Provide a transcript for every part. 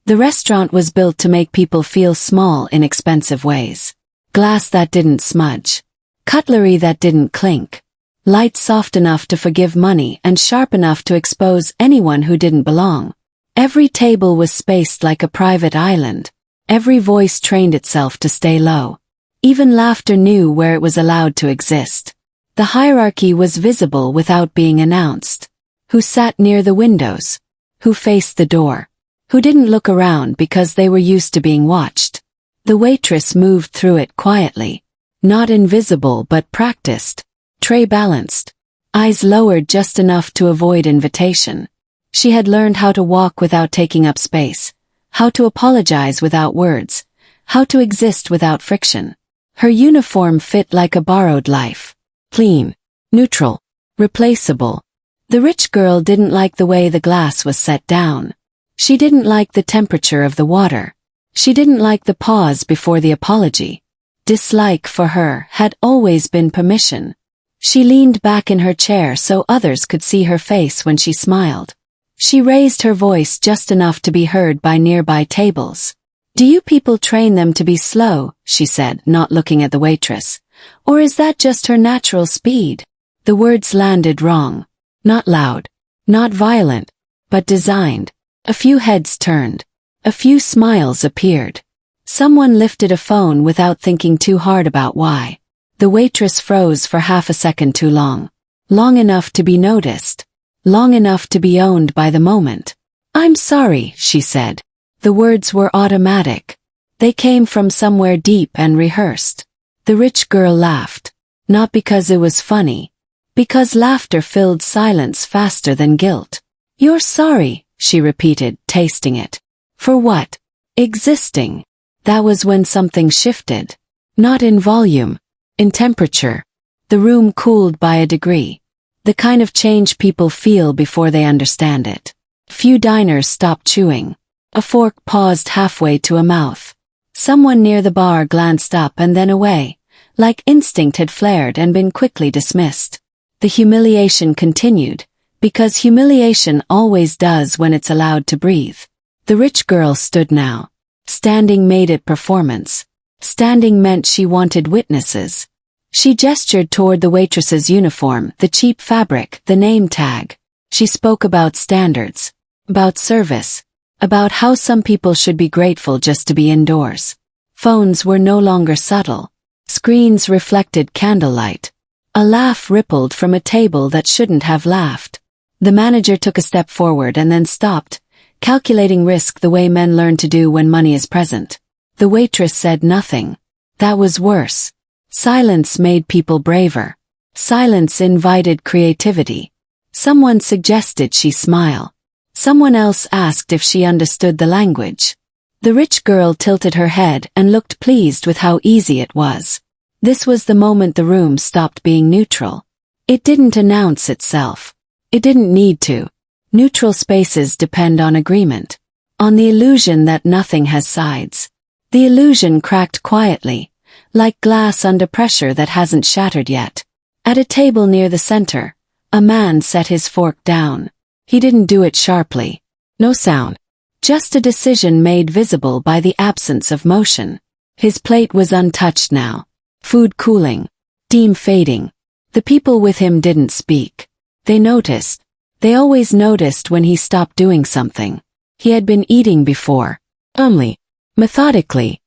The restaurant was built to make people feel small in expensive ways. Glass that didn't smudge. Cutlery that didn't clink. Light soft enough to forgive money and sharp enough to expose anyone who didn't belong. Every table was spaced like a private island. Every voice trained itself to stay low. Even laughter knew where it was allowed to exist. The hierarchy was visible without being announced. Who sat near the windows? Who faced the door? Who didn't look around because they were used to being watched? The waitress moved through it quietly. Not invisible but practiced. Tray balanced. Eyes lowered just enough to avoid invitation. She had learned how to walk without taking up space. How to apologize without words. How to exist without friction. Her uniform fit like a borrowed life. Clean. Neutral. Replaceable. The rich girl didn't like the way the glass was set down. She didn't like the temperature of the water. She didn't like the pause before the apology. Dislike for her had always been permission. She leaned back in her chair so others could see her face when she smiled. She raised her voice just enough to be heard by nearby tables. "Do you people train them to be slow?" she said, not looking at the waitress. "Or is that just her natural speed?" The words landed wrong. Not loud. Not violent. But designed. A few heads turned. A few smiles appeared. Someone lifted a phone without thinking too hard about why. The waitress froze for half a second too long. Long enough to be noticed. Long enough to be owned by the moment. "I'm sorry," she said. The words were automatic. They came from somewhere deep and rehearsed. The rich girl laughed. Not because it was funny. Because laughter filled silence faster than guilt. "You're sorry," she repeated, tasting it. "For what?" "Existing." That was when something shifted. Not in volume. In temperature. The room cooled by a degree. The kind of change people feel before they understand it. Few diners stopped chewing. A fork paused halfway to a mouth. Someone near the bar glanced up and then away, like instinct had flared and been quickly dismissed. The humiliation continued, because humiliation always does when it's allowed to breathe. The rich girl stood now. Standing made it performance. Standing meant she wanted witnesses. She gestured toward the waitress's uniform, the cheap fabric, the name tag. She spoke about standards. About service. About how some people should be grateful just to be indoors. Phones were no longer subtle. Screens reflected candlelight. A laugh rippled from a table that shouldn't have laughed. The manager took a step forward and then stopped, calculating risk the way men learn to do when money is present. The waitress said nothing. That was worse. Silence made people braver. Silence invited creativity. Someone suggested she smile. Someone else asked if she understood the language. The rich girl tilted her head and looked pleased with how easy it was. This was the moment the room stopped being neutral. It didn't announce itself. It didn't need to. Neutral spaces depend on agreement. On the illusion that nothing has sides. The illusion cracked quietly, like glass under pressure that hasn't shattered yet. At a table near the center, a man set his fork down. He didn't do it sharply. No sound. Just a decision made visible by the absence of motion. His plate was untouched now. Food cooling. Steam fading. The people with him didn't speak. They noticed. They always noticed when he stopped doing something. He had been eating before. Only. Methodically.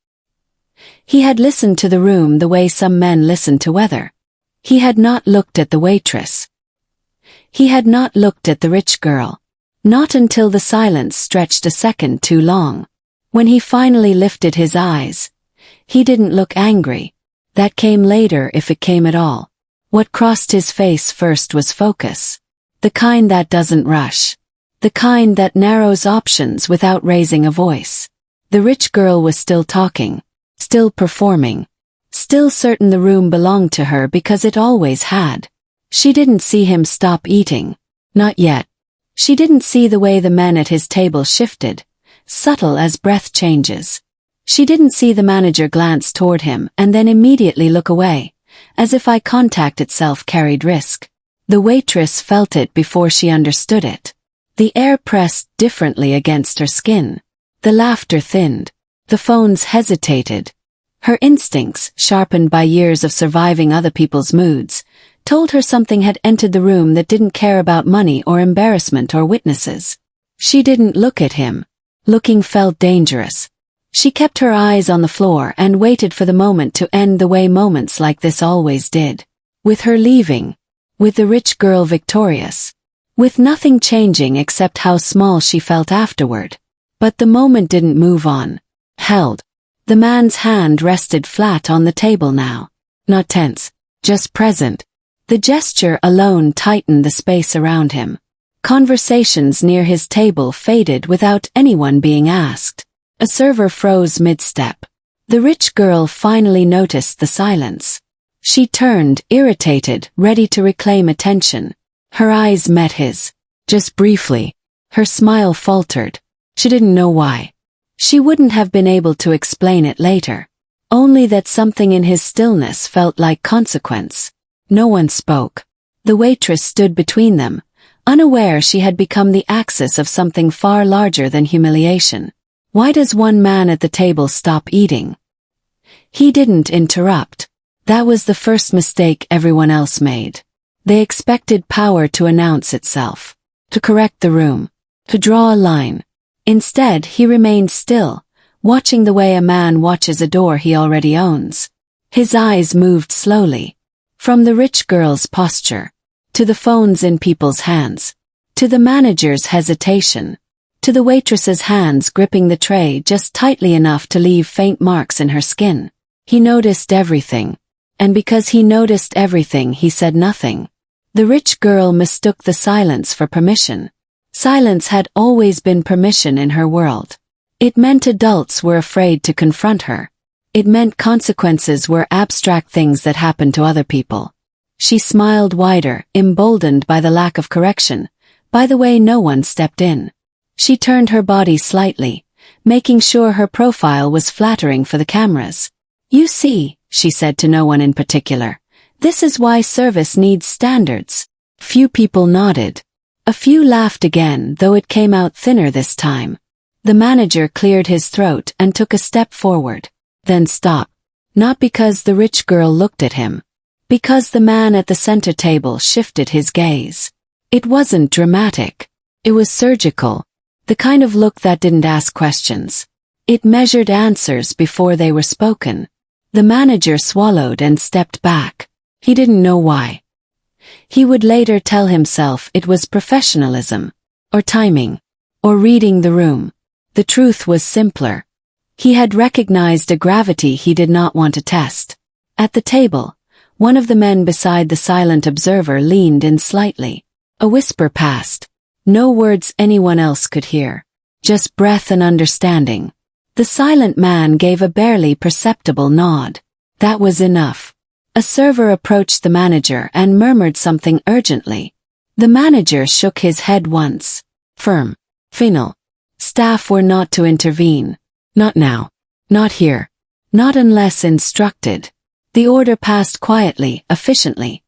He had listened to the room the way some men listen to weather. He had not looked at the waitress. He had not looked at the rich girl. Not until the silence stretched a second too long. When he finally lifted his eyes, he didn't look angry. That came later if it came at all. What crossed his face first was focus. The kind that doesn't rush. The kind that narrows options without raising a voice. The rich girl was still talking. Still performing. Still certain the room belonged to her because it always had. She didn't see him stop eating. Not yet. She didn't see the way the men at his table shifted, subtle as breath changes. She didn't see the manager glance toward him and then immediately look away, as if eye contact itself carried risk. The waitress felt it before she understood it. The air pressed differently against her skin. The laughter thinned. The phones hesitated. Her instincts, sharpened by years of surviving other people's moods, told her something had entered the room that didn't care about money or embarrassment or witnesses. She didn't look at him. Looking felt dangerous. She kept her eyes on the floor and waited for the moment to end the way moments like this always did. With her leaving. With the rich girl victorious. With nothing changing except how small she felt afterward. But the moment didn't move on. Held. The man's hand rested flat on the table now. Not tense. Just present. The gesture alone tightened the space around him. Conversations near his table faded without anyone being asked. A server froze mid-step. The rich girl finally noticed the silence. She turned, irritated, ready to reclaim attention. Her eyes met his. Just briefly. Her smile faltered. She didn't know why. She wouldn't have been able to explain it later. Only that something in his stillness felt like consequence. No one spoke. The waitress stood between them, unaware she had become the axis of something far larger than humiliation. Why does one man at the table stop eating? He didn't interrupt. That was the first mistake everyone else made. They expected power to announce itself, to correct the room, to draw a line. Instead, he remained still, watching the way a man watches a door he already owns. His eyes moved slowly. From the rich girl's posture, to the phones in people's hands, to the manager's hesitation, to the waitress's hands gripping the tray just tightly enough to leave faint marks in her skin. He noticed everything. And because he noticed everything, he said nothing. The rich girl mistook the silence for permission. Silence had always been permission in her world. It meant adults were afraid to confront her. It meant consequences were abstract things that happened to other people. She smiled wider, emboldened by the lack of correction, by the way no one stepped in. She turned her body slightly, making sure her profile was flattering for the cameras. You see, she said to no one in particular, this is why service needs standards. Few people nodded. A few laughed again, though it came out thinner this time. The manager cleared his throat and took a step forward. Then stopped. Not because the rich girl looked at him. Because the man at the center table shifted his gaze. It wasn't dramatic. It was surgical. The kind of look that didn't ask questions. It measured answers before they were spoken. The manager swallowed and stepped back. He didn't know why. He would later tell himself it was professionalism. Or timing. Or reading the room. The truth was simpler. He had recognized a gravity he did not want to test. At the table, one of the men beside the silent observer leaned in slightly. A whisper passed. No words anyone else could hear. Just breath and understanding. The silent man gave a barely perceptible nod. That was enough. A server approached the manager and murmured something urgently. The manager shook his head once. Firm. Final. Staff were not to intervene. Not now. Not here. Not unless instructed. The order passed quietly, efficiently.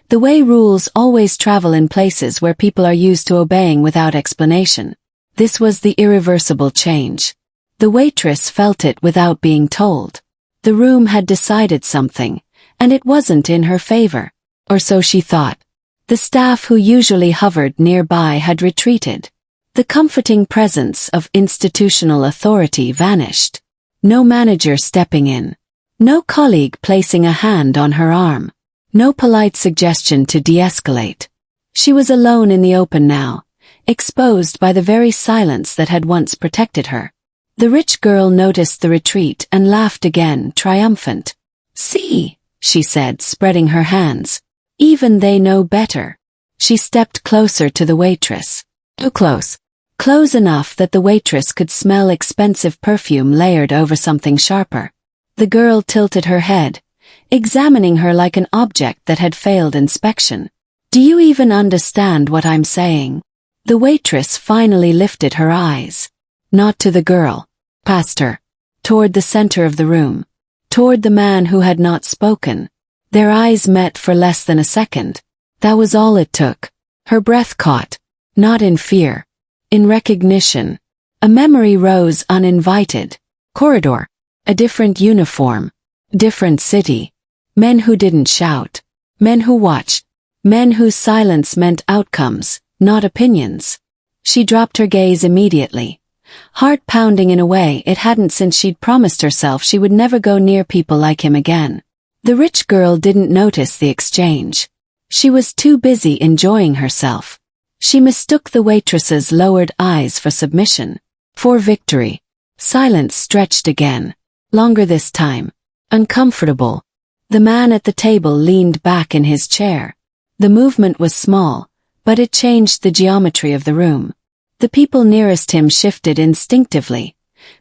The way rules always travel in places where people are used to obeying without explanation. This was the irreversible change. The waitress felt it without being told. The room had decided something, and it wasn't in her favor. Or so she thought. The staff who usually hovered nearby had retreated. The comforting presence of institutional authority vanished. No manager stepping in. No colleague placing a hand on her arm. No polite suggestion to de-escalate. She was alone in the open now, exposed by the very silence that had once protected her. The rich girl noticed the retreat and laughed again, triumphant. See, she said, spreading her hands. Even they know better. She stepped closer to the waitress. Too close. Close enough that the waitress could smell expensive perfume layered over something sharper. The girl tilted her head, examining her like an object that had failed inspection. Do you even understand what I'm saying? The waitress finally lifted her eyes. Not to the girl. Past her. Toward the center of the room. Toward the man who had not spoken. Their eyes met for less than a second. That was all it took. Her breath caught. Not in fear. In recognition. A memory rose uninvited. Corridor. A different uniform. Different city. Men who didn't shout. Men who watched. Men whose silence meant outcomes, not opinions. She dropped her gaze immediately. Heart pounding in a way it hadn't since she'd promised herself she would never go near people like him again. The rich girl didn't notice the exchange. She was too busy enjoying herself. She mistook the waitress's lowered eyes for submission. For victory. Silence stretched again. Longer this time. Uncomfortable. The man at the table leaned back in his chair. The movement was small, but it changed the geometry of the room. The people nearest him shifted instinctively,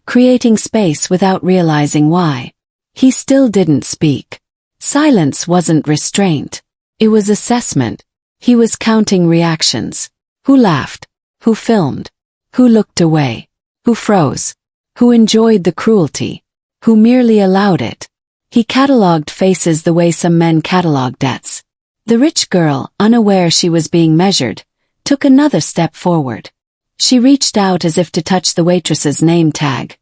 creating space without realizing why. He still didn't speak. Silence wasn't restraint. It was assessment. He was counting reactions. Who laughed? Who filmed? Who looked away? Who froze? Who enjoyed the cruelty? Who merely allowed it? He catalogued faces the way some men catalog debts. The rich girl, unaware she was being measured, took another step forward. She reached out as if to touch the waitress's name tag,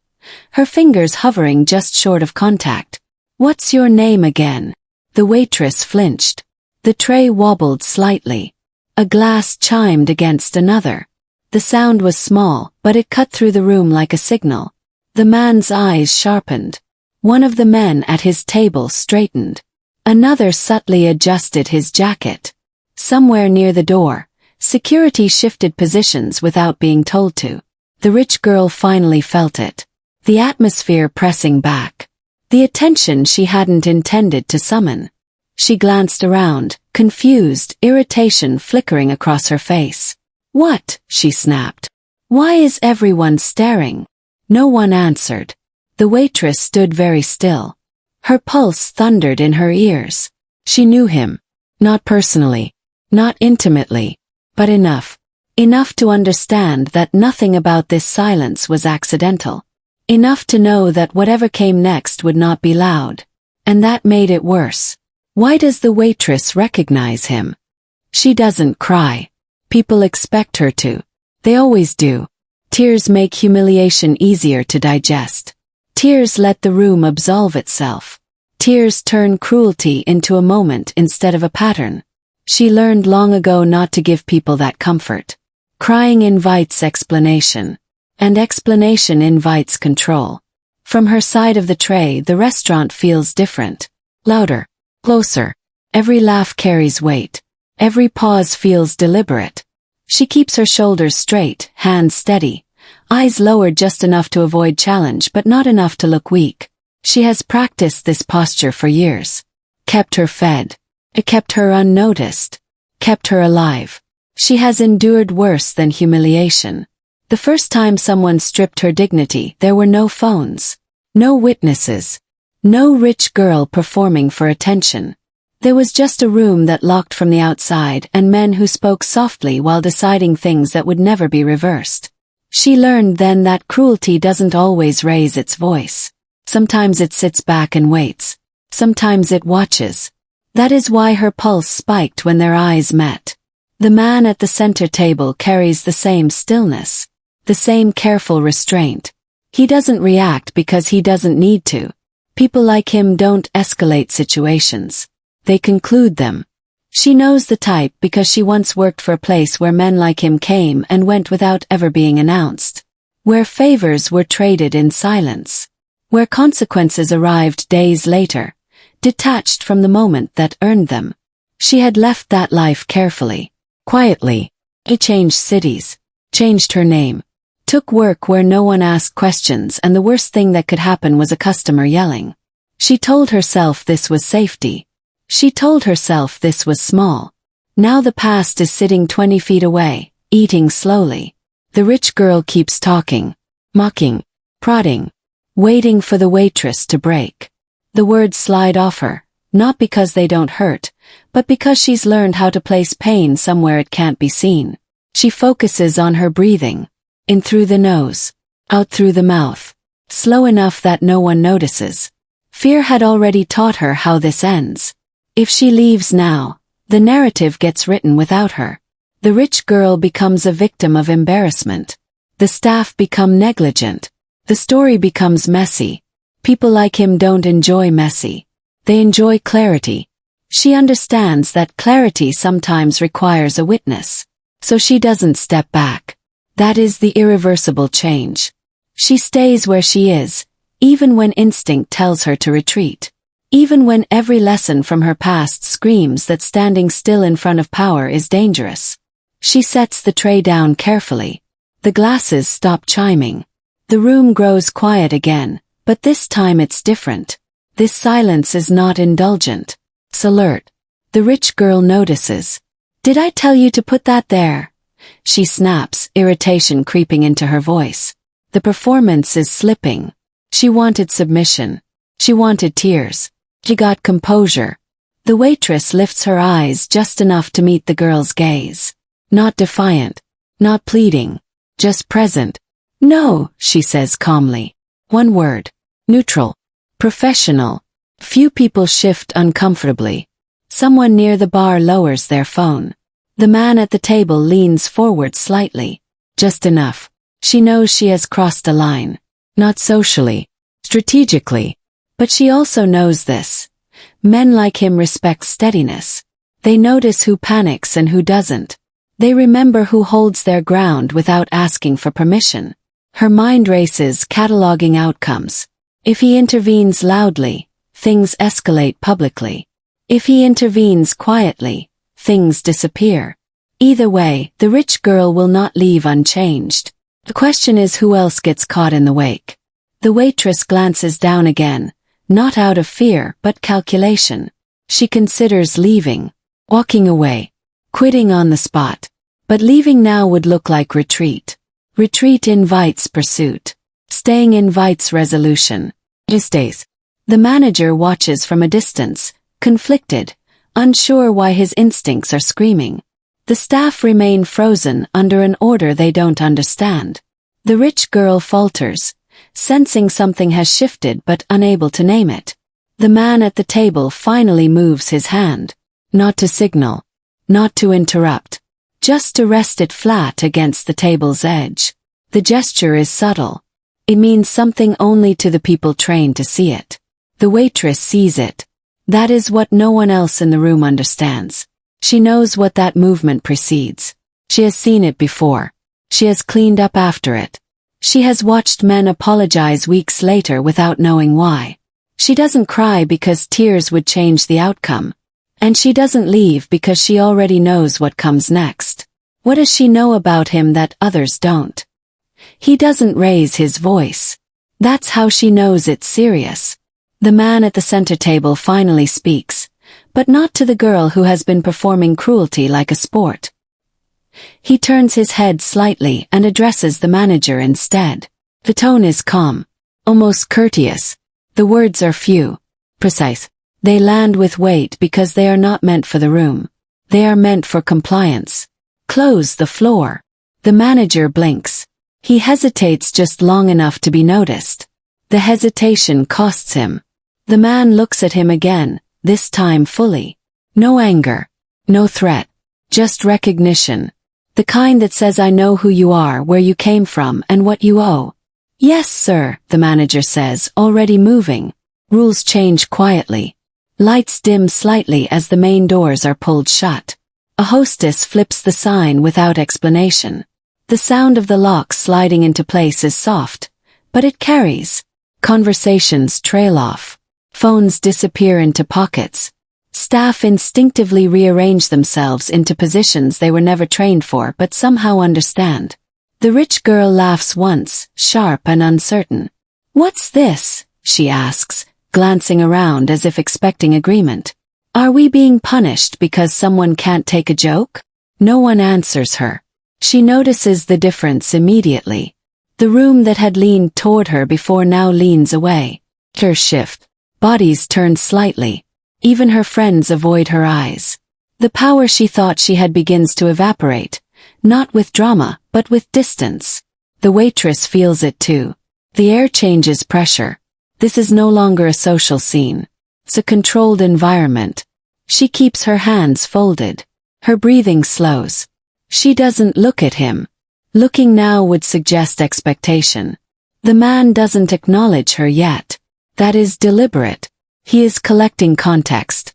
her fingers hovering just short of contact. "What's your name again?" The waitress flinched. The tray wobbled slightly. A glass chimed against another. The sound was small, but it cut through the room like a signal. The man's eyes sharpened. One of the men at his table straightened. Another subtly adjusted his jacket. Somewhere near the door, security shifted positions without being told to. The rich girl finally felt it. The atmosphere pressing back. The attention she hadn't intended to summon. She glanced around, confused, irritation flickering across her face. "What?" she snapped. "Why is everyone staring?" No one answered. The waitress stood very still. Her pulse thundered in her ears. She knew him. Not personally. Not intimately. But enough. Enough to understand that nothing about this silence was accidental. Enough to know that whatever came next would not be loud. And that made it worse. Why does the waitress recognize him? She doesn't cry. People expect her to. They always do. Tears make humiliation easier to digest. Tears let the room absolve itself. Tears turn cruelty into a moment instead of a pattern. She learned long ago not to give people that comfort. Crying invites explanation. And explanation invites control. From her side of the tray, the restaurant feels different. Louder. Closer. Every laugh carries weight. Every pause feels deliberate. She keeps her shoulders straight, hands steady. Eyes lowered just enough to avoid challenge but not enough to look weak. She has practiced this posture for years. Kept her fed. It kept her unnoticed. Kept her alive. She has endured worse than humiliation. The first time someone stripped her dignity, there were no phones. No witnesses. No rich girl performing for attention. There was just a room that locked from the outside and men who spoke softly while deciding things that would never be reversed. She learned then that cruelty doesn't always raise its voice. Sometimes it sits back and waits. Sometimes it watches. That is why her pulse spiked when their eyes met. The man at the center table carries the same stillness. The same careful restraint. He doesn't react because he doesn't need to. People like him don't escalate situations. They conclude them. She knows the type because she once worked for a place where men like him came and went without ever being announced. Where favors were traded in silence. Where consequences arrived days later, detached from the moment that earned them. She had left that life carefully, quietly. He changed cities, changed her name. Took work where no one asked questions and the worst thing that could happen was a customer yelling. She told herself this was safety. She told herself this was small. Now the past is sitting 20 feet away, eating slowly. The rich girl keeps talking, mocking, prodding, waiting for the waitress to break. The words slide off her, not because they don't hurt, but because she's learned how to place pain somewhere it can't be seen. She focuses on her breathing. In through the nose, out through the mouth, slow enough that no one notices. Fear had already taught her how this ends. If she leaves now, the narrative gets written without her. The rich girl becomes a victim of embarrassment. The staff become negligent. The story becomes messy. People like him don't enjoy messy. They enjoy clarity. She understands that clarity sometimes requires a witness. So she doesn't step back. That is the irreversible change. She stays where she is, even when instinct tells her to retreat. Even when every lesson from her past screams that standing still in front of power is dangerous. She sets the tray down carefully. The glasses stop chiming. The room grows quiet again, but this time it's different. This silence is not indulgent. It's alert. The rich girl notices. "Did I tell you to put that there?" She snaps, irritation creeping into her voice. The performance is slipping. She wanted submission. She wanted tears. She got composure. The waitress lifts her eyes just enough to meet the girl's gaze. Not defiant. Not pleading. Just present. "No," she says calmly. One word. Neutral. Professional. Few people shift uncomfortably. Someone near the bar lowers their phone. The man at the table leans forward slightly. Just enough. She knows she has crossed a line. Not socially. Strategically. But she also knows this. Men like him respect steadiness. They notice who panics and who doesn't. They remember who holds their ground without asking for permission. Her mind races, cataloging outcomes. If he intervenes loudly, things escalate publicly. If he intervenes quietly, things disappear. Either way, the rich girl will not leave unchanged. The question is who else gets caught in the wake. The waitress glances down again, not out of fear but calculation. She considers leaving, walking away, quitting on the spot. But leaving now would look like retreat. Retreat invites pursuit. Staying invites resolution. She stays. The manager watches from a distance, conflicted, unsure why his instincts are screaming. The staff remain frozen under an order they don't understand. The rich girl falters, sensing something has shifted but unable to name it. The man at the table finally moves his hand. Not to signal. Not to interrupt. Just to rest it flat against the table's edge. The gesture is subtle. It means something only to the people trained to see it. The waitress sees it. That is what no one else in the room understands. She knows what that movement precedes. She has seen it before. She has cleaned up after it. She has watched men apologize weeks later without knowing why. She doesn't cry because tears would change the outcome. And she doesn't leave because she already knows what comes next. What does she know about him that others don't? He doesn't raise his voice. That's how she knows it's serious. The man at the center table finally speaks, but not to the girl who has been performing cruelty like a sport. He turns his head slightly and addresses the manager instead. The tone is calm, almost courteous. The words are few, precise. They land with weight because they are not meant for the room. They are meant for compliance. Close the floor. The manager blinks. He hesitates just long enough to be noticed. The hesitation costs him. The man looks at him again, this time fully. No anger. No threat. Just recognition. The kind that says I know who you are, where you came from, and what you owe. Yes, sir, the manager says, already moving. Rules change quietly. Lights dim slightly as the main doors are pulled shut. A hostess flips the sign without explanation. The sound of the lock sliding into place is soft, but it carries. Conversations trail off. Phones disappear into pockets. Staff instinctively rearrange themselves into positions they were never trained for but somehow understand. The rich girl laughs once, sharp and uncertain. "What's this?" she asks, glancing around as if expecting agreement. "Are we being punished because someone can't take a joke?" No one answers her. She notices the difference immediately. The room that had leaned toward her before now leans away. Her shift. Bodies turn slightly. Even her friends avoid her eyes. The power she thought she had begins to evaporate, not with drama, but with distance. The waitress feels it too. The air changes pressure. This is no longer a social scene. It's a controlled environment. She keeps her hands folded. Her breathing slows. She doesn't look at him. Looking now would suggest expectation. The man doesn't acknowledge her yet. That is deliberate. He is collecting context.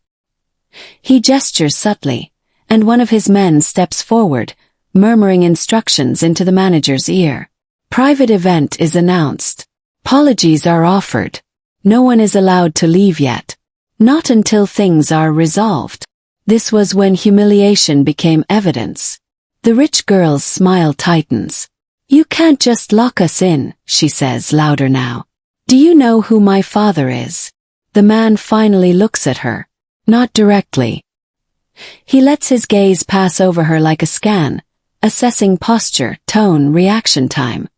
He gestures subtly, and one of his men steps forward, murmuring instructions into the manager's ear. Private event is announced. Apologies are offered. No one is allowed to leave yet. Not until things are resolved. This was when humiliation became evidence. The rich girl's smile tightens. You can't just lock us in, she says louder now. Do you know who my father is? The man finally looks at her. Not directly. He lets his gaze pass over her like a scan, assessing posture, tone, reaction time.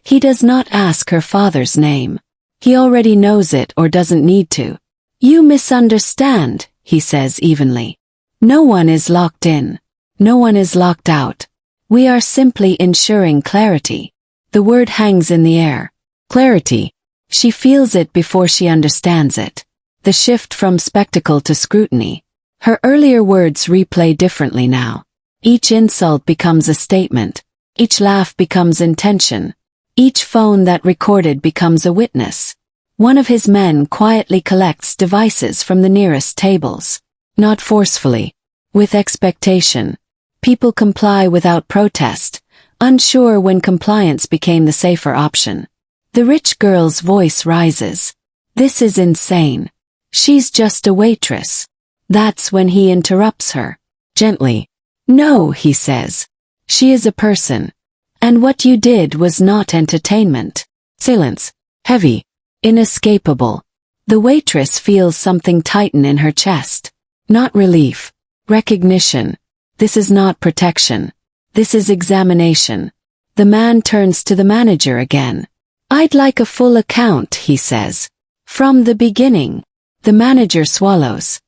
He does not ask her father's name. He already knows it or doesn't need to. You misunderstand, he says evenly. No one is locked in. No one is locked out. We are simply ensuring clarity. The word hangs in the air. Clarity. She feels it before she understands it. The shift from spectacle to scrutiny. Her earlier words replay differently now. Each insult becomes a statement. Each laugh becomes intention. Each phone that recorded becomes a witness. One of his men quietly collects devices from the nearest tables. Not forcefully. With expectation. People comply without protest, unsure when compliance became the safer option. The rich girl's voice rises. This is insane. She's just a waitress. That's when he interrupts her. Gently. No, he says. She is a person. And what you did was not entertainment. Silence. Heavy. Inescapable. The waitress feels something tighten in her chest. Not relief. Recognition. This is not protection. This is examination. The man turns to the manager again. I'd like a full account, he says. From the beginning. The manager swallows.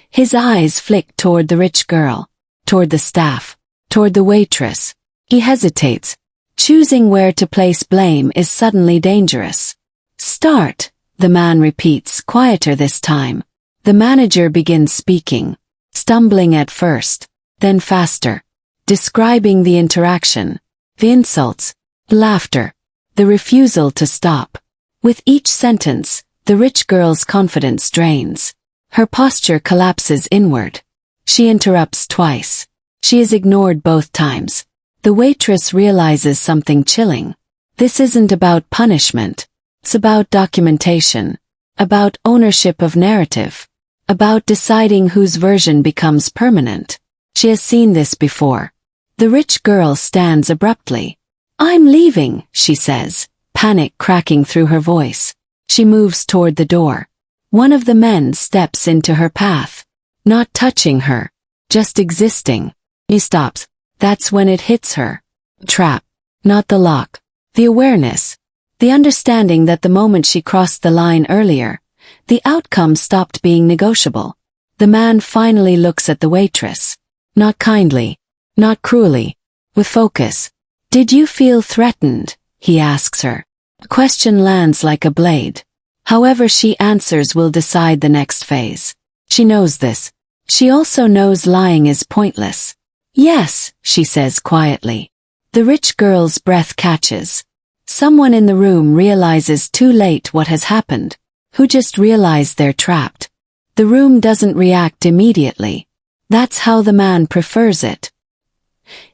His eyes flick toward the rich girl, toward the staff, toward the waitress. He hesitates. Choosing where to place blame is suddenly dangerous. Start, the man repeats, quieter this time. The manager begins speaking, stumbling at first, then faster, describing the interaction, the insults, the laughter, the refusal to stop. With each sentence, the rich girl's confidence drains. Her posture collapses inward. She interrupts twice. She is ignored both times. The waitress realizes something chilling. This isn't about punishment. It's about documentation. About ownership of narrative. About deciding whose version becomes permanent. She has seen this before. The rich girl stands abruptly. I'm leaving, she says, panic cracking through her voice. She moves toward the door. One of the men steps into her path. Not touching her. Just existing. He stops. That's when it hits her. Trap. Not the lock. The awareness. The understanding that the moment she crossed the line earlier, the outcome stopped being negotiable. The man finally looks at the waitress. Not kindly. Not cruelly. With focus. Did you feel threatened? He asks her. The question lands like a blade. However she answers will decide the next phase. She knows this. She also knows lying is pointless. Yes, she says quietly. The rich girl's breath catches. Someone in the room realizes too late what has happened. Who just realized they're trapped. The room doesn't react immediately. That's how the man prefers it.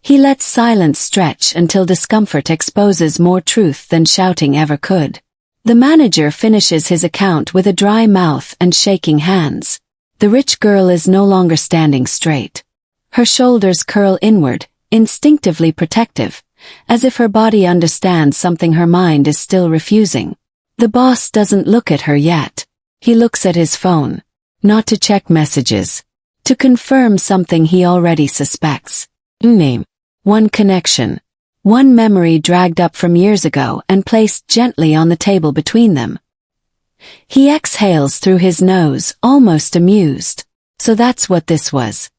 He lets silence stretch until discomfort exposes more truth than shouting ever could. The manager finishes his account with a dry mouth and shaking hands. The rich girl is no longer standing straight. Her shoulders curl inward, instinctively protective, as if her body understands something her mind is still refusing. The boss doesn't look at her yet. He looks at his phone. Not to check messages. To confirm something he already suspects. Name. One connection. One memory dragged up from years ago and placed gently on the table between them. He exhales through his nose, almost amused. So that's what this was.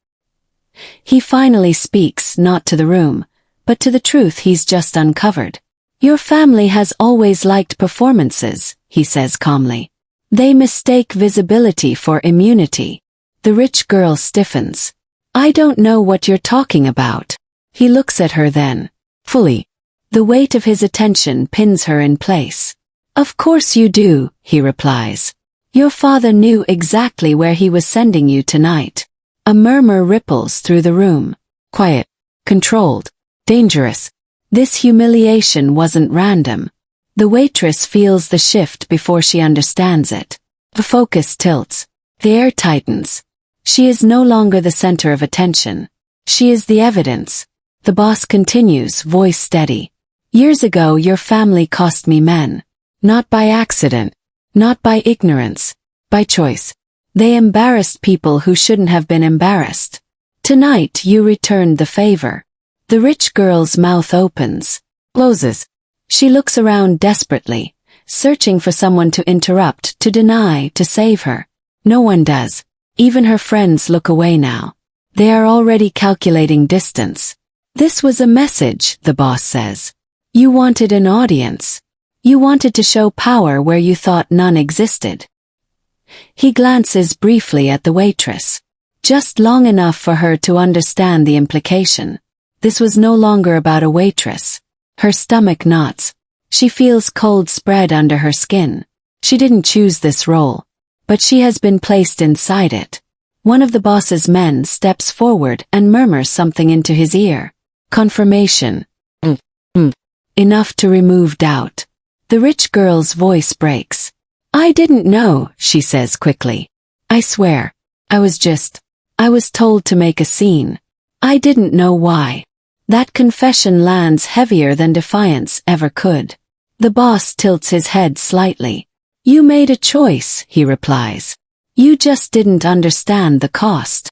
He finally speaks, not to the room, but to the truth he's just uncovered. Your family has always liked performances, he says calmly. They mistake visibility for immunity. The rich girl stiffens. I don't know what you're talking about. He looks at her then. fully. The weight of his attention pins her in place. Of course you do, he replies. Your father knew exactly where he was sending you tonight. A murmur ripples through the room. Quiet. Controlled. Dangerous. This humiliation wasn't random. The waitress feels the shift before she understands it. The focus tilts. The air tightens. She is no longer the center of attention. She is the evidence. The boss continues, voice steady. Years ago your family cost me men. Not by accident. Not by ignorance. By choice. They embarrassed people who shouldn't have been embarrassed. Tonight you returned the favor. The rich girl's mouth opens. Closes. She looks around desperately, searching for someone to interrupt, to deny, to save her. No one does. Even her friends look away now. They are already calculating distance. This was a message, the boss says. You wanted an audience. You wanted to show power where you thought none existed. He glances briefly at the waitress. Just long enough for her to understand the implication. This was no longer about a waitress. Her stomach knots. She feels cold spread under her skin. She didn't choose this role. But she has been placed inside it. One of the boss's men steps forward and murmurs something into his ear. Confirmation. Enough to remove doubt. The rich girl's voice breaks. I didn't know, she says quickly. I swear. I was told to make a scene. I didn't know why. That confession lands heavier than defiance ever could. The boss tilts his head slightly. You made a choice, he replies. You just didn't understand the cost.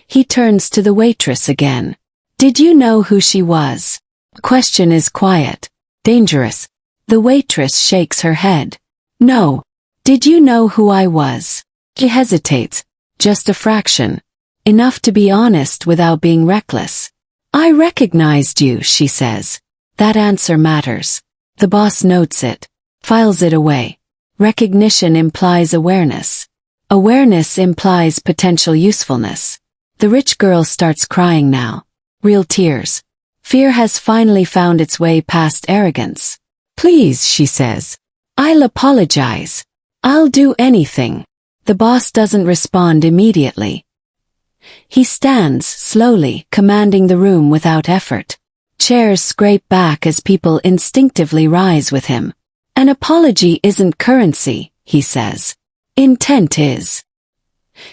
He turns to the waitress again. Did you know who she was? The question is quiet. Dangerous. The waitress shakes her head. No. Did you know who I was? She hesitates. Just a fraction. Enough to be honest without being reckless. I recognized you, she says. That answer matters. The boss notes it. Files it away. Recognition implies awareness. Awareness implies potential usefulness. The rich girl starts crying now. Real tears. Fear has finally found its way past arrogance. Please, she says. I'll apologize. I'll do anything. The boss doesn't respond immediately. He stands, slowly, commanding the room without effort. Chairs scrape back as people instinctively rise with him. An apology isn't currency, he says. Intent is.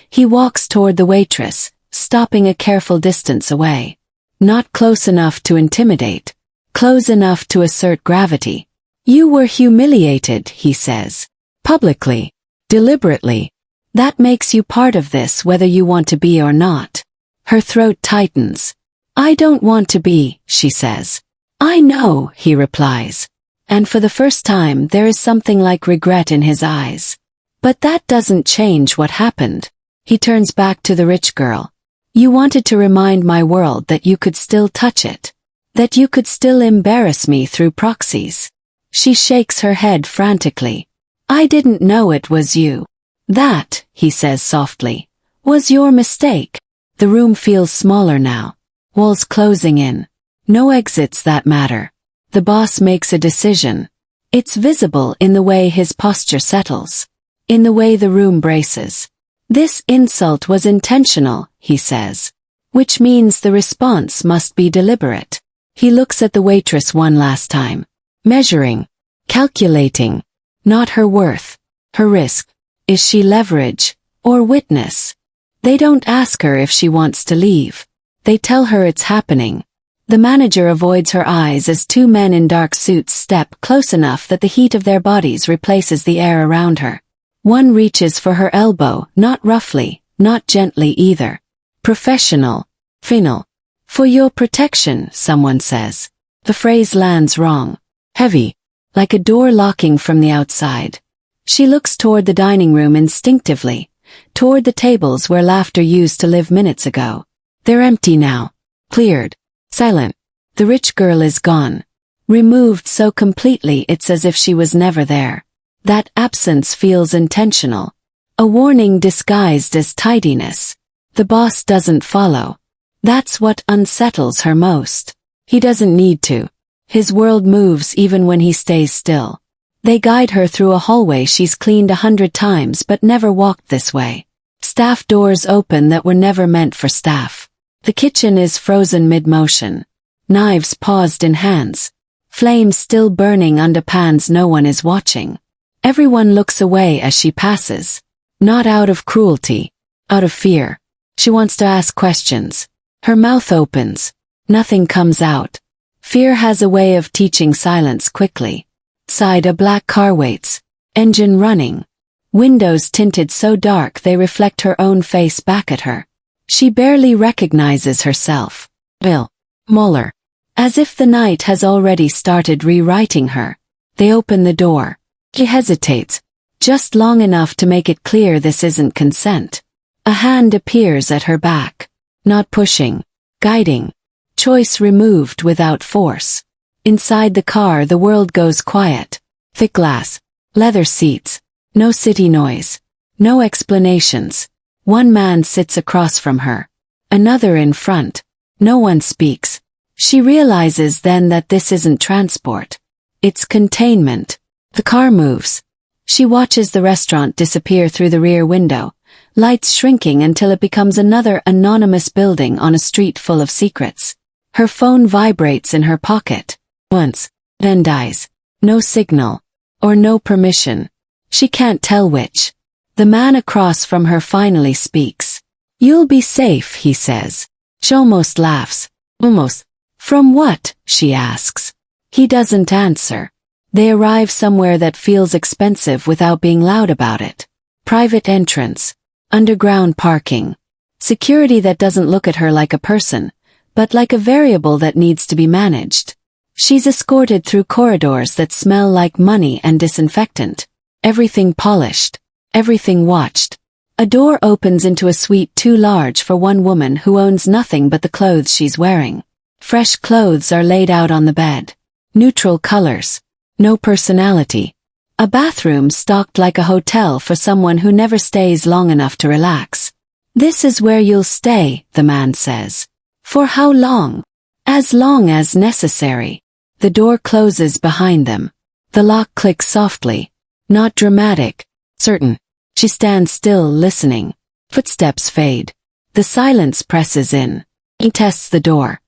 He walks toward the waitress, stopping a careful distance away. Not close enough to intimidate. Close enough to assert gravity. You were humiliated, he says. Publicly. Deliberately. That makes you part of this whether you want to be or not. Her throat tightens. I don't want to be, she says. I know, he replies. And for the first time there is something like regret in his eyes. But that doesn't change what happened. He turns back to the rich girl. You wanted to remind my world that you could still touch it. That you could still embarrass me through proxies. She shakes her head frantically. I didn't know it was you. That, he says softly, was your mistake. The room feels smaller now. Walls closing in. No exits that matter. The boss makes a decision. It's visible in the way his posture settles. In the way the room braces. This insult was intentional, he says. Which means the response must be deliberate. He looks at the waitress one last time. Measuring. Calculating. Not her worth. Her risk. Is she leverage? Or witness? They don't ask her if she wants to leave. They tell her it's happening. The manager avoids her eyes as two men in dark suits step close enough that the heat of their bodies replaces the air around her. One reaches for her elbow, not roughly, not gently either. Professional. Final. For your protection, someone says. The phrase lands wrong. Heavy. Like a door locking from the outside. She looks toward the dining room instinctively. Toward the tables where laughter used to live minutes ago. They're empty now. Cleared. Silent. The rich girl is gone. Removed so completely it's as if she was never there. That absence feels intentional. A warning disguised as tidiness. The boss doesn't follow. That's what unsettles her most. He doesn't need to. His world moves even when he stays still. They guide her through a hallway she's cleaned 100 times but never walked this way. Staff doors open that were never meant for staff. The kitchen is frozen mid-motion. Knives paused in hands. Flames still burning under pans no one is watching. Everyone looks away as she passes. Not out of cruelty. Out of fear. She wants to ask questions. Her mouth opens. Nothing comes out. Fear has a way of teaching silence quickly. Outside a black car waits. Engine running. Windows tinted so dark they reflect her own face back at her. She barely recognizes herself. Bill. Muller. As if the night has already started rewriting her. They open the door. She hesitates. Just long enough to make it clear this isn't consent. A hand appears at her back. Not pushing. Guiding. Choice removed without force. Inside the car the world goes quiet. Thick glass. Leather seats. No city noise. No explanations. One man sits across from her. Another in front. No one speaks. She realizes then that this isn't transport. It's containment. The car moves. She watches the restaurant disappear through the rear window, lights shrinking until it becomes another anonymous building on a street full of secrets. Her phone vibrates in her pocket. Once, then dies. No signal. Or no permission. She can't tell which. The man across from her finally speaks. "You'll be safe," he says. She almost laughs. Almost. "From what?" she asks. He doesn't answer. They arrive somewhere that feels expensive without being loud about it. Private entrance. Underground parking. Security that doesn't look at her like a person, but like a variable that needs to be managed. She's escorted through corridors that smell like money and disinfectant. Everything polished. Everything watched. A door opens into a suite too large for one woman who owns nothing but the clothes she's wearing. Fresh clothes are laid out on the bed. Neutral colors. No personality. A bathroom stocked like a hotel for someone who never stays long enough to relax. "This is where you'll stay," the man says. "For how long?" "As long as necessary." The door closes behind them. The lock clicks softly. Not dramatic. Certain. She stands still listening. Footsteps fade. The silence presses in. He tests the door.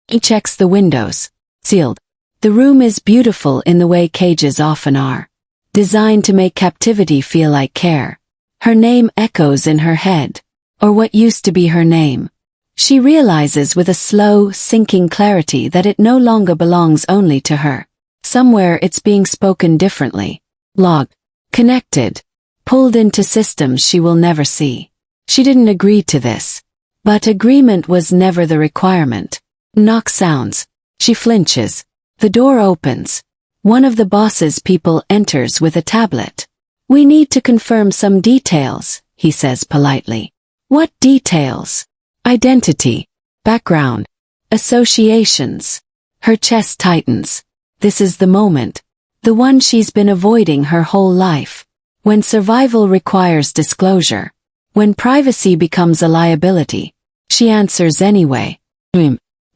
He checks the windows. Sealed. The room is beautiful in the way cages often are. Designed to make captivity feel like care. Her name echoes in her head. Or what used to be her name. She realizes with a slow, sinking clarity that it no longer belongs only to her. Somewhere it's being spoken differently. Logged. Connected. Pulled into systems she will never see. She didn't agree to this. But agreement was never the requirement. Knock sounds. She flinches. The door opens. One of the boss's people enters with a tablet. "We need to confirm some details," he says politely. "What details?" "Identity. Background. Associations." Her chest tightens. This is the moment. The one she's been avoiding her whole life. When survival requires disclosure. When privacy becomes a liability. She answers anyway.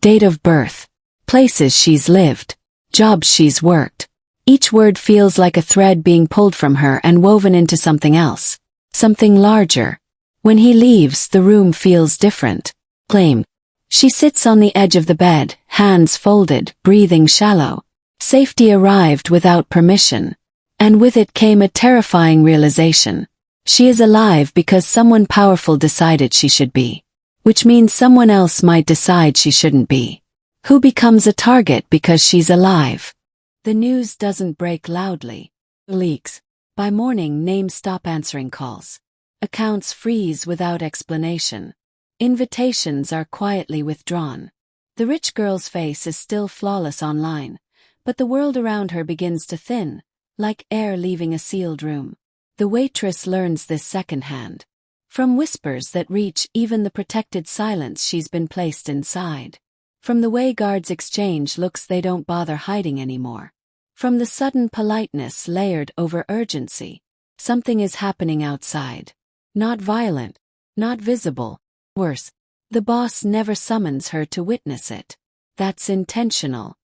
Date of birth. Places she's lived. Jobs she's worked. Each word feels like a thread being pulled from her and woven into something else. Something larger. When he leaves, the room feels different. Claimed. She sits on the edge of the bed, hands folded, breathing shallow. Safety arrived without permission. And with it came a terrifying realization. She is alive because someone powerful decided she should be. Which means someone else might decide she shouldn't be. Who becomes a target because she's alive? The news doesn't break loudly. Leaks. By morning, names stop answering calls. Accounts freeze without explanation. Invitations are quietly withdrawn. The rich girl's face is still flawless online, but the world around her begins to thin, like air leaving a sealed room. The waitress learns this secondhand. From whispers that reach even the protected silence she's been placed inside. From the way guards exchange looks they don't bother hiding anymore. From the sudden politeness layered over urgency. Something is happening outside. Not violent. Not visible. Worse. The boss never summons her to witness it. That's intentional.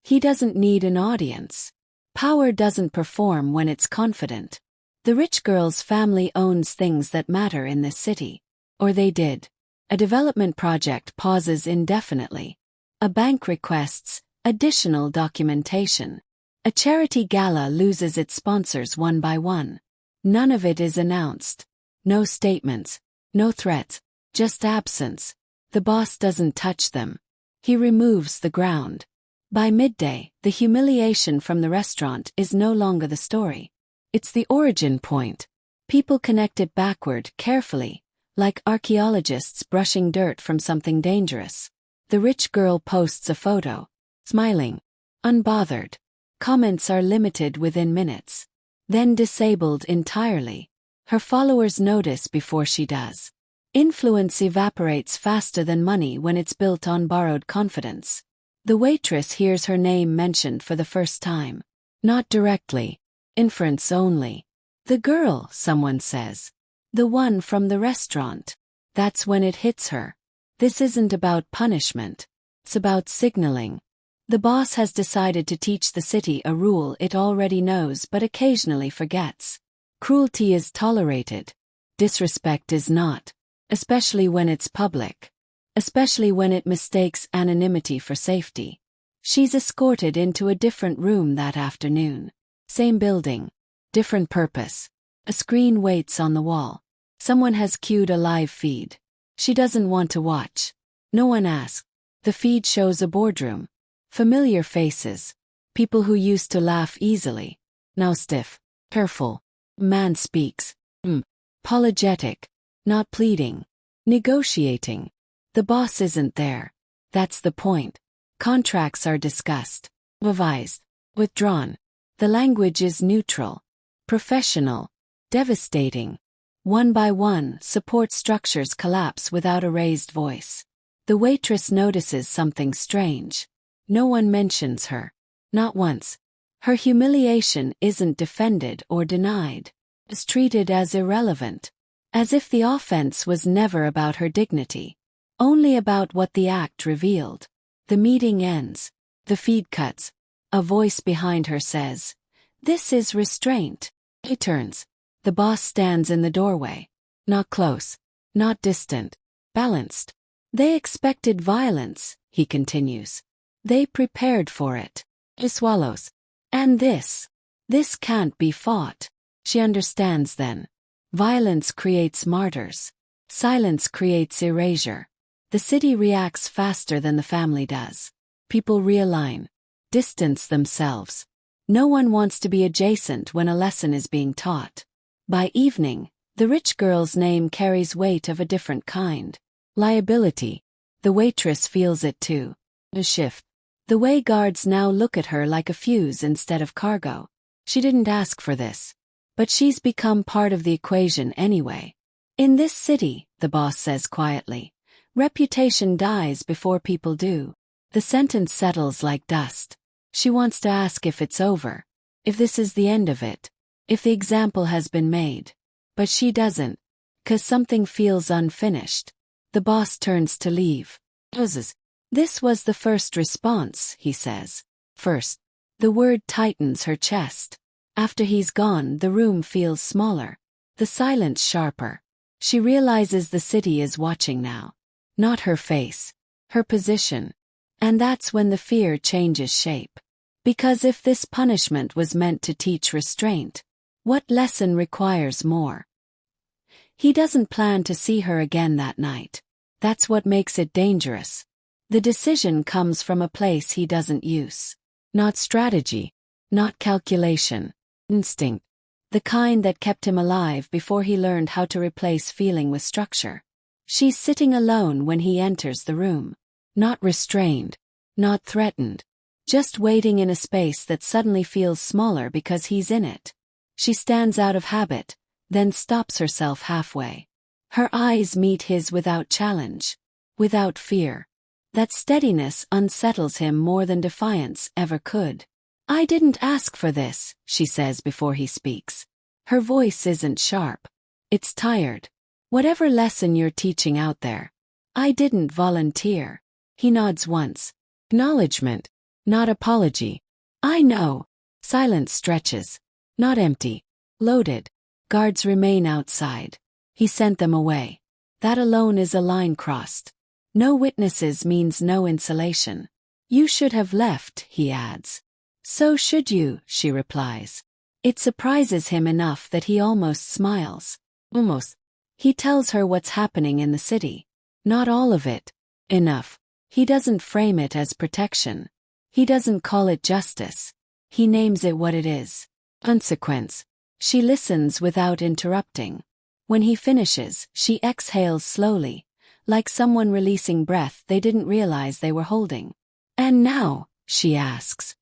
He doesn't need an audience. Power doesn't perform when it's confident. The rich girl's family owns things that matter in this city. Or they did. A development project pauses indefinitely. A bank requests additional documentation. A charity gala loses its sponsors one by one. None of it is announced. No statements. No threats. Just absence. The boss doesn't touch them. He removes the ground. By midday, the humiliation from the restaurant is no longer the story. It's the origin point. People connect it backward carefully, like archaeologists brushing dirt from something dangerous. The rich girl posts a photo, smiling, unbothered. Comments are limited within minutes, then disabled entirely. Her followers notice before she does. Influence evaporates faster than money when it's built on borrowed confidence. The waitress hears her name mentioned for the first time. Not directly. Inference only. The girl, someone says. The one from the restaurant. That's when it hits her. This isn't about punishment. It's about signaling. The boss has decided to teach the city a rule it already knows but occasionally forgets. Cruelty is tolerated. Disrespect is not. Especially when it's public. Especially when it mistakes anonymity for safety. She's escorted into a different room that afternoon. Same building. Different purpose. A screen waits on the wall. Someone has cued a live feed. She doesn't want to watch. No one asks. The feed shows a boardroom. Familiar faces. People who used to laugh easily. Now stiff. Careful. Man speaks. Apologetic. Not pleading. Negotiating. The boss isn't there. That's the point. Contracts are discussed. Revised. Withdrawn. The language is neutral. Professional. Devastating. One by one, support structures collapse without a raised voice. The waitress notices something strange. No one mentions her. Not once. Her humiliation isn't defended or denied. It's treated as irrelevant. As if the offense was never about her dignity. Only about what the act revealed. The meeting ends. The feed cuts. A voice behind her says, "This is restraint." He turns. The boss stands in the doorway. Not close. Not distant. Balanced. They expected violence, he continues. They prepared for it. He swallows. And this can't be fought. She understands then. Violence creates martyrs. Silence creates erasure. The city reacts faster than the family does. People realign. Distance themselves. No one wants to be adjacent when a lesson is being taught. By evening, the rich girl's name carries weight of a different kind. Liability. The waitress feels it too. A shift. The way guards now look at her like a fuse instead of cargo. She didn't ask for this. But she's become part of the equation anyway. In this city, the boss says quietly, reputation dies before people do. The sentence settles like dust. She wants to ask if it's over. If this is the end of it. If the example has been made. But she doesn't. 'Cause something feels unfinished. The boss turns to leave. This was the first response, he says. First. The word tightens her chest. After he's gone, the room feels smaller. The silence sharper. She realizes the city is watching now. Not her face. Her position. And that's when the fear changes shape. Because if this punishment was meant to teach restraint, what lesson requires more? He doesn't plan to see her again that night. That's what makes it dangerous. The decision comes from a place he doesn't use. Not strategy. Not calculation. Instinct. The kind that kept him alive before he learned how to replace feeling with structure. She's sitting alone when he enters the room. Not restrained. Not threatened. Just waiting in a space that suddenly feels smaller because he's in it. She stands out of habit, then stops herself halfway. Her eyes meet his without challenge. Without fear. That steadiness unsettles him more than defiance ever could. I didn't ask for this, she says before he speaks. Her voice isn't sharp. It's tired. Whatever lesson you're teaching out there. I didn't volunteer. He nods once. Acknowledgement. Not apology. I know. Silence stretches. Not empty. Loaded. Guards remain outside. He sent them away. That alone is a line crossed. No witnesses means no insulation. You should have left, he adds. So should you, she replies. It surprises him enough that he almost smiles. Almost. He tells her what's happening in the city. Not all of it. Enough. He doesn't frame it as protection. He doesn't call it justice. He names it what it is. Consequence. She listens without interrupting. When he finishes, she exhales slowly, like someone releasing breath they didn't realize they were holding. And now, she asks.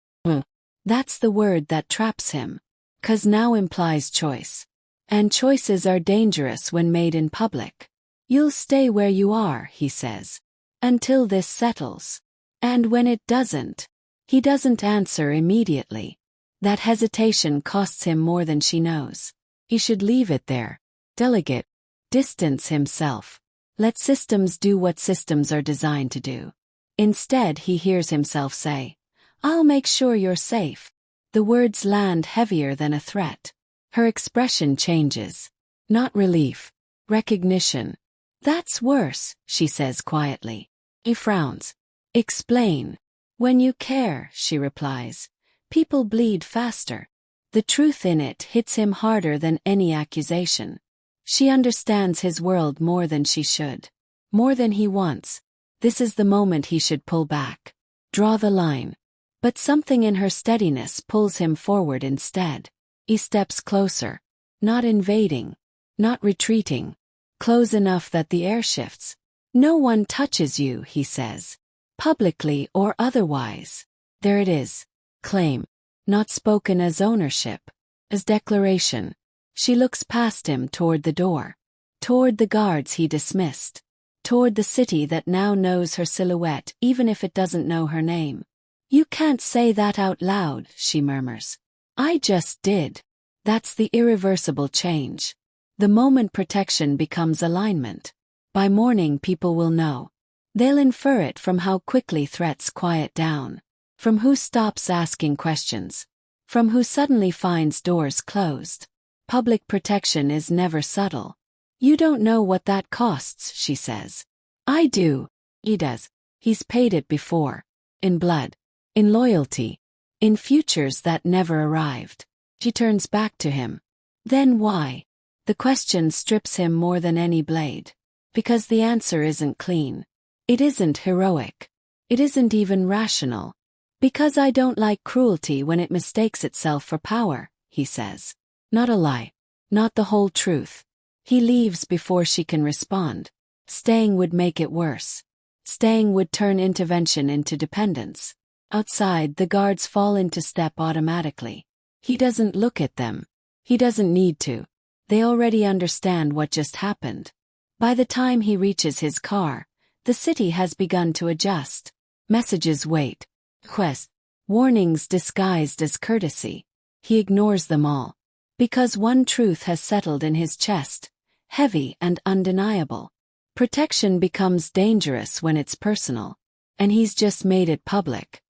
That's the word that traps him. 'Cause now implies choice. And choices are dangerous when made in public. You'll stay where you are, he says. Until this settles. And when it doesn't, he doesn't answer immediately. That hesitation costs him more than she knows. He should leave it there. Delegate. Distance himself. Let systems do what systems are designed to do. Instead, he hears himself say, I'll make sure you're safe. The words land heavier than a threat. Her expression changes. Not relief. Recognition. That's worse, she says quietly. He frowns. Explain. When you care, she replies, people bleed faster. The truth in it hits him harder than any accusation. She understands his world more than she should. More than he wants. This is the moment he should pull back. Draw the line. But something in her steadiness pulls him forward instead. He steps closer. Not invading. Not retreating. Close enough that the air shifts. No one touches you, he says. Publicly or otherwise. There it is. Claim. Not spoken as ownership. As declaration. She looks past him toward the door. Toward the guards he dismissed. Toward the city that now knows her silhouette even if it doesn't know her name. You can't say that out loud, she murmurs. I just did. That's the irreversible change. The moment protection becomes alignment. By morning people will know. They'll infer it from how quickly threats quiet down. From who stops asking questions. From who suddenly finds doors closed. Public protection is never subtle. You don't know what that costs, she says. I do. He does. He's paid it before. In blood. In loyalty. In futures that never arrived. She turns back to him. Then why? The question strips him more than any blade. Because the answer isn't clean. It isn't heroic. It isn't even rational. Because I don't like cruelty when it mistakes itself for power, he says. Not a lie. Not the whole truth. He leaves before she can respond. Staying would make it worse. Staying would turn intervention into dependence. Outside, the guards fall into step automatically. He doesn't look at them. He doesn't need to. They already understand what just happened. By the time he reaches his car, the city has begun to adjust. Messages wait. Quests. Warnings disguised as courtesy. He ignores them all. Because one truth has settled in his chest. Heavy and undeniable. Protection becomes dangerous when it's personal. And he's just made it public.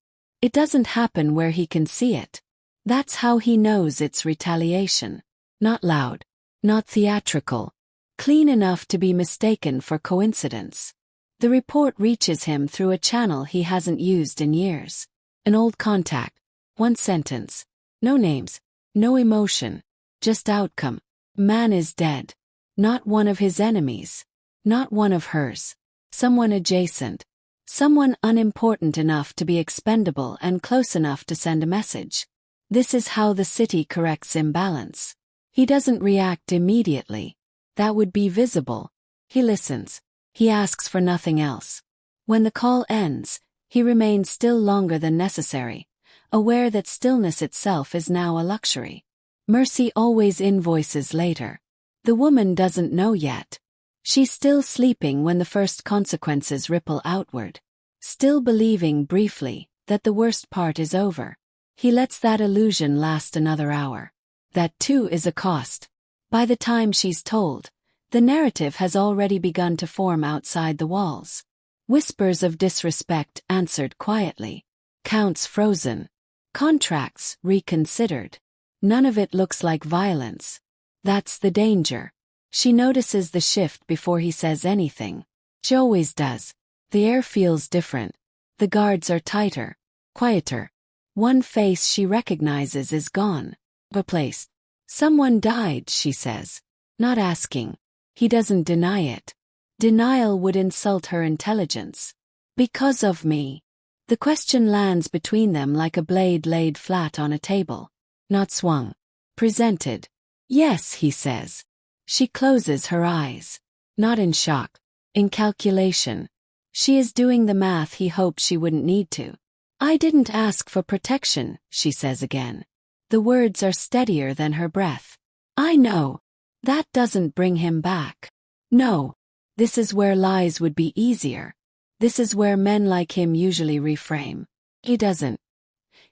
It doesn't happen where he can see it. That's how he knows it's retaliation. Not loud. Not theatrical. Clean enough to be mistaken for coincidence. The report reaches him through a channel he hasn't used in years. An old contact. One sentence. No names. No emotion. Just outcome. Man is dead. Not one of his enemies. Not one of hers. Someone adjacent. Someone unimportant enough to be expendable and close enough to send a message. This is how the city corrects imbalance. He doesn't react immediately. That would be visible. He listens. He asks for nothing else. When the call ends, he remains still longer than necessary, aware that stillness itself is now a luxury. Mercy always invoices later. The woman doesn't know yet. She's still sleeping when the first consequences ripple outward. Still believing briefly that the worst part is over. He lets that illusion last another hour. That too is a cost. By the time she's told, the narrative has already begun to form outside the walls. Whispers of disrespect answered quietly. Accounts frozen. Contracts reconsidered. None of it looks like violence. That's the danger. She notices the shift before he says anything. She always does. The air feels different. The guards are tighter, quieter. One face she recognizes is gone. Replaced. Someone died, she says. Not asking. He doesn't deny it. Denial would insult her intelligence. Because of me. The question lands between them like a blade laid flat on a table. Not swung. Presented. Yes, he says. She closes her eyes. Not in shock. In calculation. She is doing the math he hoped she wouldn't need to. I didn't ask for protection, she says again. The words are steadier than her breath. I know. That doesn't bring him back. No. This is where lies would be easier. This is where men like him usually reframe. He doesn't.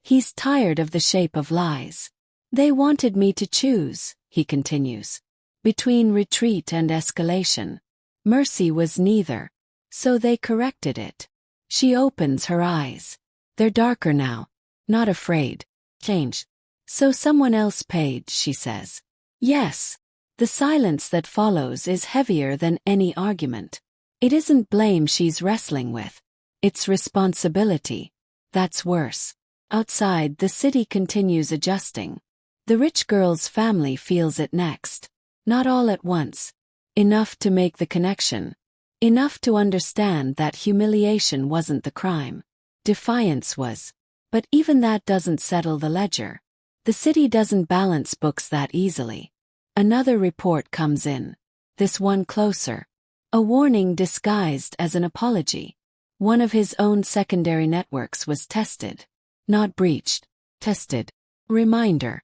He's tired of the shape of lies. They wanted me to choose, he continues. Between retreat and escalation. Mercy was neither. So they corrected it. She opens her eyes. They're darker now. Not afraid. Changed. So someone else paid, she says. Yes. The silence that follows is heavier than any argument. It isn't blame she's wrestling with. It's responsibility. That's worse. Outside, the city continues adjusting. The rich girl's family feels it next. Not all at once. Enough to make the connection. Enough to understand that humiliation wasn't the crime. Defiance was. But even that doesn't settle the ledger. The city doesn't balance books that easily. Another report comes in. This one closer. A warning disguised as an apology. One of his own secondary networks was tested. Not breached. Tested. Reminder.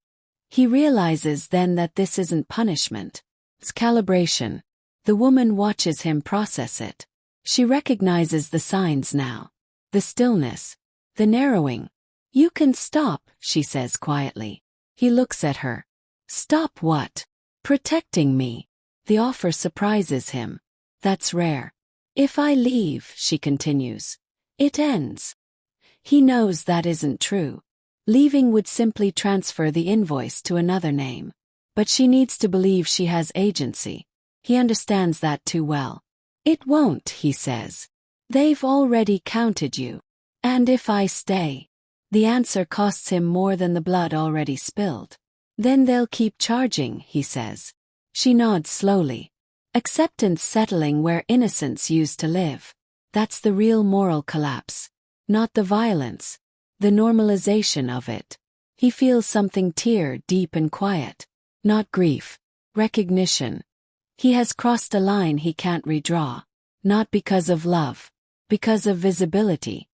He realizes then that this isn't punishment. It's calibration. The woman watches him process it. She recognizes the signs now. The stillness. The narrowing. You can stop, she says quietly. He looks at her. Stop what? Protecting me. The offer surprises him. That's rare. If I leave, she continues, it ends. He knows that isn't true. Leaving would simply transfer the invoice to another name. But she needs to believe she has agency. He understands that too well. It won't, he says. They've already counted you. And if I stay? The answer costs him more than the blood already spilled. Then they'll keep charging, he says. She nods slowly. Acceptance settling where innocence used to live. That's the real moral collapse. Not the violence. The normalization of it. He feels something tear deep and quiet. Not grief. Recognition. He has crossed a line he can't redraw. Not because of love. Because of visibility.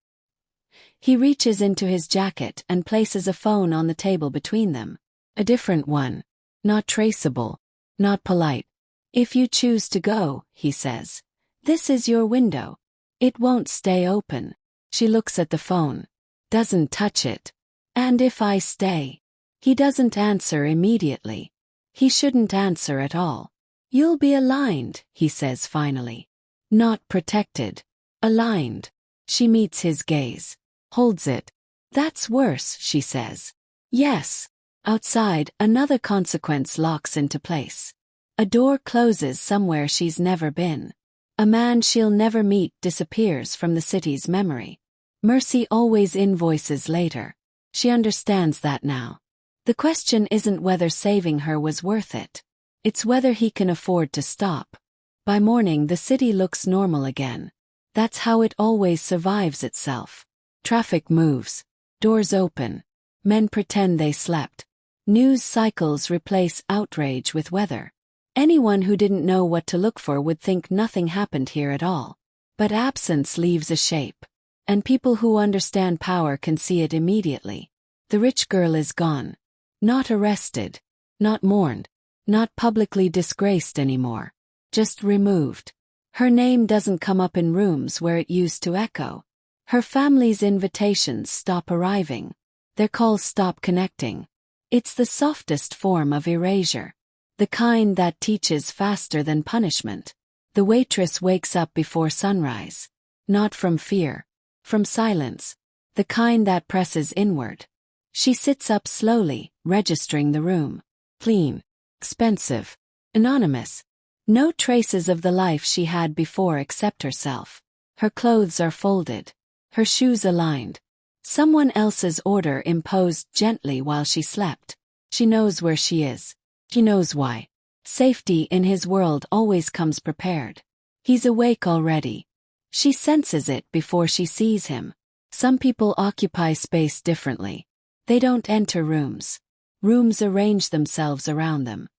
He reaches into his jacket and places a phone on the table between them. A different one. Not traceable. Not polite. If you choose to go, he says. This is your window. It won't stay open. She looks at the phone. Doesn't touch it. And if I stay? He doesn't answer immediately. He shouldn't answer at all. You'll be aligned, he says finally. Not protected. Aligned. She meets his gaze. Holds it. That's worse, she says. Yes. Outside, another consequence locks into place. A door closes somewhere she's never been. A man she'll never meet disappears from the city's memory. Mercy always invoices later. She understands that now. The question isn't whether saving her was worth it. It's whether he can afford to stop. By morning the city looks normal again. That's how it always survives itself. Traffic moves. Doors open. Men pretend they slept. News cycles replace outrage with weather. Anyone who didn't know what to look for would think nothing happened here at all. But absence leaves a shape. And people who understand power can see it immediately. The rich girl is gone. Not arrested. Not mourned. Not publicly disgraced anymore. Just removed. Her name doesn't come up in rooms where it used to echo. Her family's invitations stop arriving. Their calls stop connecting. It's the softest form of erasure. The kind that teaches faster than punishment. The waitress wakes up before sunrise. Not from fear. From silence. the kind that presses inward. She sits up slowly, registering the room. Clean. Expensive. Anonymous. No traces of the life she had before except herself. Her clothes are folded. Her shoes aligned. Someone else's order imposed gently while she slept. She knows where she is. She knows why. Safety in his world always comes prepared. He's awake already. She senses it before she sees him. Some people occupy space differently. They don't enter rooms. Rooms arrange themselves around them.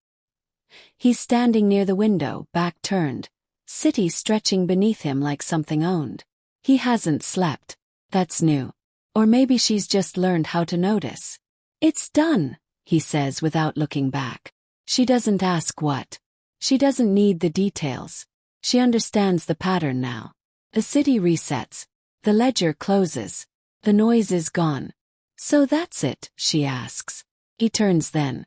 He's standing near the window, back turned, city stretching beneath him like something owned. He hasn't slept. That's new. Or maybe she's just learned how to notice. It's done, he says without looking back. She doesn't ask what. She doesn't need the details. She understands the pattern now. The city resets. The ledger closes. The noise is gone. So that's it, she asks. He turns then.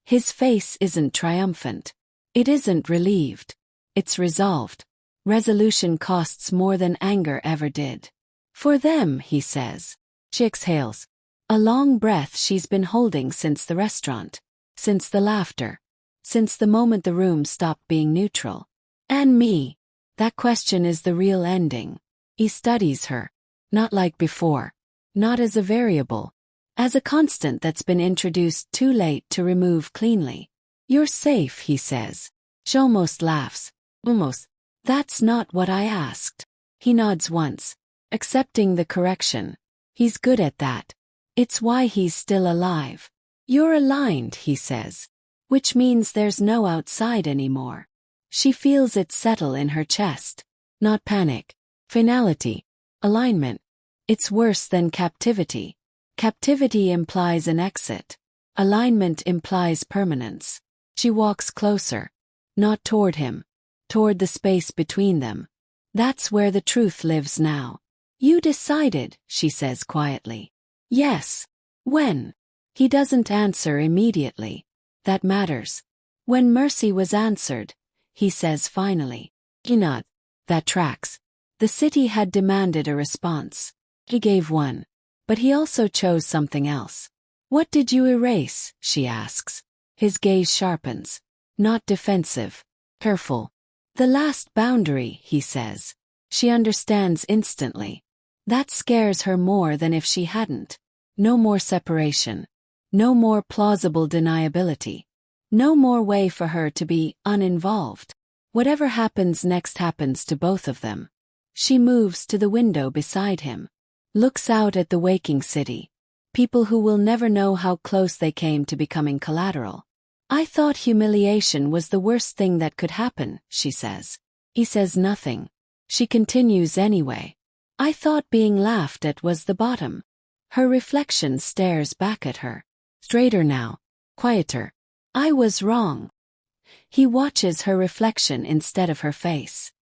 His face isn't triumphant. It isn't relieved. It's resolved. Resolution costs more than anger ever did. For them, he says. She exhales. A long breath she's been holding since the restaurant. Since the laughter. Since the moment the room stopped being neutral. And me? That question is the real ending. He studies her. Not like before. Not as a variable. As a constant that's been introduced too late to remove cleanly. You're safe, he says. She almost laughs. Almost. That's not what I asked. He nods once. Accepting the correction. He's good at that. It's why he's still alive. You're aligned, he says. Which means there's no outside anymore. She feels it settle in her chest. Not panic. Finality. Alignment. It's worse than captivity. Captivity implies an exit. Alignment implies permanence. She walks closer. Not toward him. Toward the space between them. That's where the truth lives now. You decided, she says quietly. Yes. When? He doesn't answer immediately. That matters. When mercy was answered, he says finally. He nods. That tracks. The city had demanded a response. He gave one. But he also chose something else. What did you erase? She asks. His gaze sharpens. Not defensive. Careful. The last boundary, he says. She understands instantly. That scares her more than if she hadn't. No more separation. No more plausible deniability. No more way for her to be uninvolved. Whatever happens next happens to both of them. She moves to the window beside him. Looks out at the waking city. People who will never know how close they came to becoming collateral. I thought humiliation was the worst thing that could happen, she says. He says nothing. She continues anyway. I thought being laughed at was the bottom. Her reflection stares back at her. Straighter now. Quieter. I was wrong. He watches her reflection instead of her face.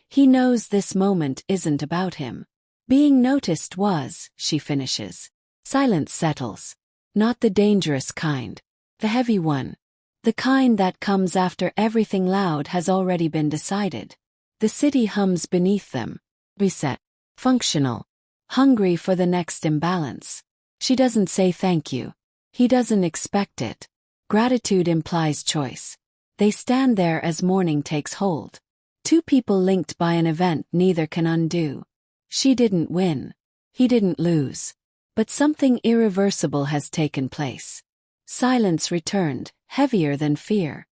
He knows this moment isn't about him. Being noticed was, she finishes. Silence settles. Not the dangerous kind. The heavy one. The kind that comes after everything loud has already been decided. The city hums beneath them. Reset. Functional. Hungry for the next imbalance. She doesn't say thank you. He doesn't expect it. Gratitude implies choice. They stand there as morning takes hold. Two people linked by an event neither can undo. She didn't win. He didn't lose. But something irreversible has taken place. Silence returned, heavier than fear.